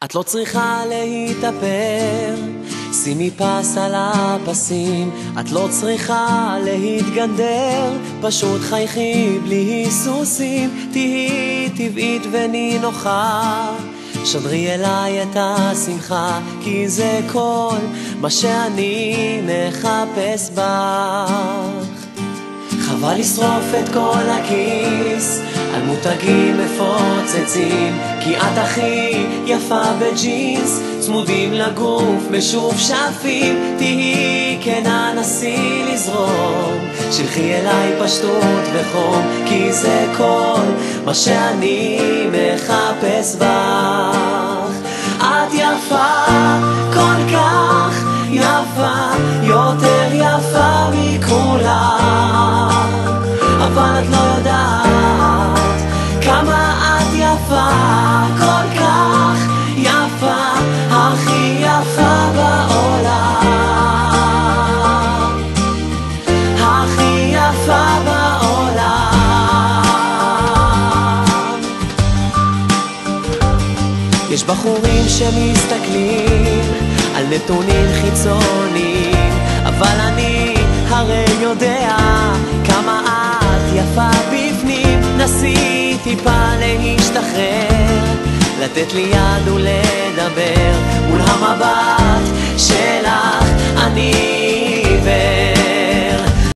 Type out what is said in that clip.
את לא צריכה להתאפר, שימי פס על הפסים. את לא צריכה להתגנדר, פשוט חייכי בלי היסוסים. תהי טבעית ונינוחה, שדרי אליי את השמחה, כי זה כל מה שאני מחפש בך. חבל לשרוף את כל הכיס על מותגים מפוצצים, כי את הכי יפה בג'ינס, צמודים לגוף משופשפים. תהי כנה, נסי לזרום, שלחי אליי פשטות וחום, כי זה כל מה שאני מחפש בך. את יפה, כל כך יפה, יותר יפה מכולם, אבל את לא יודעת כמה את יפה, כל כך יפה, הכי יפה בעולם, הכי יפה בעולם. יש בחורים שמסתכלים על נתונים חיצוניים, אבל אני הרי יודע כמה את יפה בפנים. נסי טיפה להשתחרר, לתת לי יד ולדבר מול המבט שלך. אני